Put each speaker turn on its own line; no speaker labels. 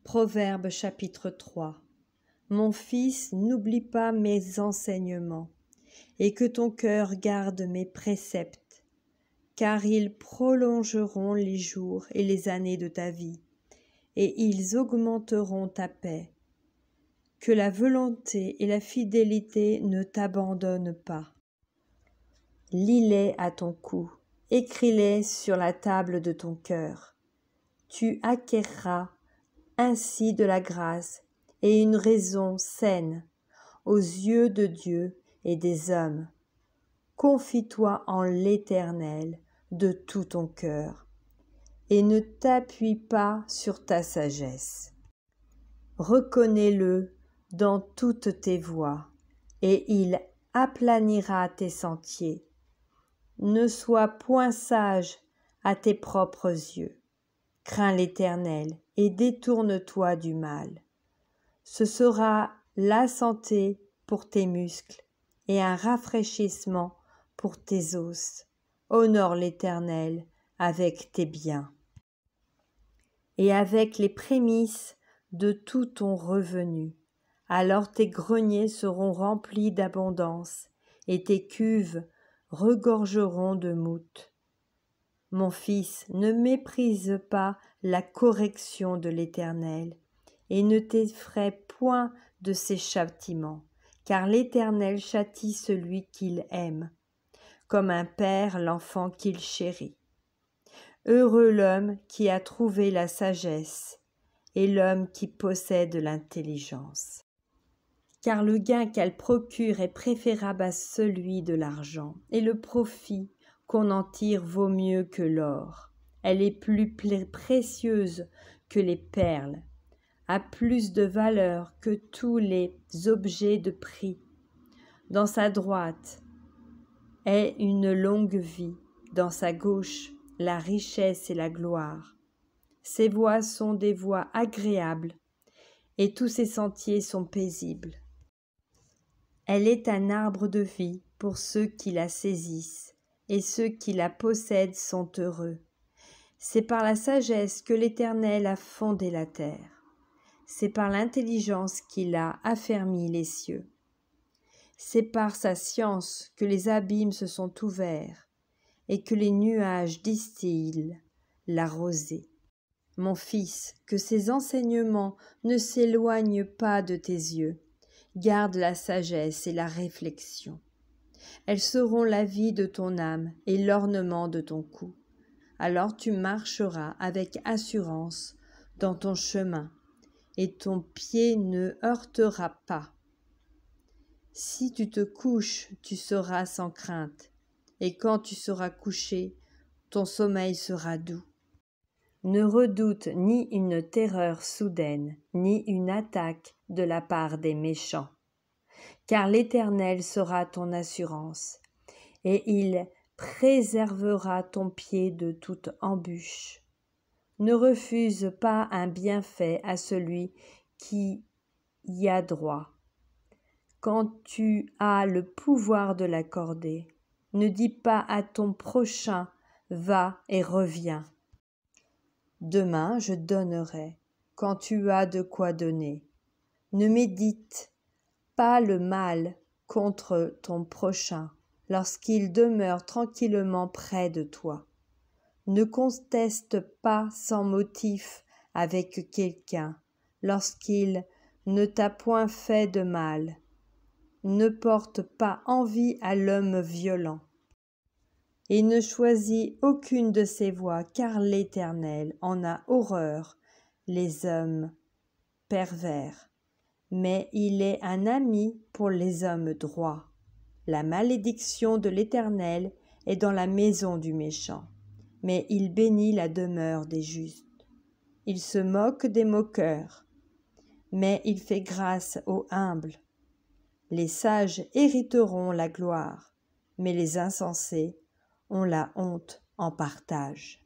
Proverbe chapitre 3. Mon fils, n'oublie pas mes enseignements, et que ton cœur garde mes préceptes, car ils prolongeront les jours et les années de ta vie, et ils augmenteront ta paix. Que la volonté et la fidélité ne t'abandonnent pas. Lis-les à ton cou, écris-les sur la table de ton cœur. Tu acquerras ainsi de la grâce et une raison saine aux yeux de Dieu et des hommes. Confie-toi en l'Éternel de tout ton cœur et ne t'appuie pas sur ta sagesse. Reconnais-le dans toutes tes voies et il aplanira tes sentiers. Ne sois point sage à tes propres yeux. Crains l'Éternel et détourne-toi du mal. Ce sera la santé pour tes muscles et un rafraîchissement pour tes os. Honore l'Éternel avec tes biens et avec les prémices de tout ton revenu. Alors tes greniers seront remplis d'abondance et tes cuves regorgeront de moût. Mon fils, ne méprise pas la correction de l'Éternel, et ne t'effraie point de ses châtiments, car l'Éternel châtie celui qu'il aime, comme un père l'enfant qu'il chérit. Heureux l'homme qui a trouvé la sagesse, et l'homme qui possède l'intelligence. Car le gain qu'elle procure est préférable à celui de l'argent, et le profit qu'on en tire vaut mieux que l'or. Elle est plus précieuse que les perles, a plus de valeur que tous les objets de prix. Dans sa droite est une longue vie, dans sa gauche la richesse et la gloire. Ses voies sont des voies agréables, et tous ses sentiers sont paisibles. Elle est un arbre de vie pour ceux qui la saisissent, et ceux qui la possèdent sont heureux. C'est par la sagesse que l'Éternel a fondé la terre. C'est par l'intelligence qu'il a affermi les cieux. C'est par sa science que les abîmes se sont ouverts et que les nuages distillent la rosée. Mon fils, que ces enseignements ne s'éloignent pas de tes yeux. Garde la sagesse et la réflexion. Elles seront la vie de ton âme et l'ornement de ton cou. Alors tu marcheras avec assurance dans ton chemin, et ton pied ne heurtera pas. Si tu te couches, tu seras sans crainte, et quand tu seras couché, ton sommeil sera doux. Ne redoute ni une terreur soudaine, ni une attaque de la part des méchants, car l'Éternel sera ton assurance, et il préservera ton pied de toute embûche. Ne refuse pas un bienfait à celui qui y a droit. Quand tu as le pouvoir de l'accorder, ne dis pas à ton prochain « va et reviens ». Demain je donnerai, quand tu as de quoi donner. Ne médite pas le mal contre ton prochain lorsqu'il demeure tranquillement près de toi. Ne conteste pas sans motif avec quelqu'un lorsqu'il ne t'a point fait de mal. Ne porte pas envie à l'homme violent. Et ne choisis aucune de ses voies, car l'Éternel en a horreur, les hommes pervers. Mais il est un ami pour les hommes droits. La malédiction de l'Éternel est dans la maison du méchant, mais il bénit la demeure des justes. Il se moque des moqueurs, mais il fait grâce aux humbles. Les sages hériteront la gloire, mais les insensés ont la honte en partage.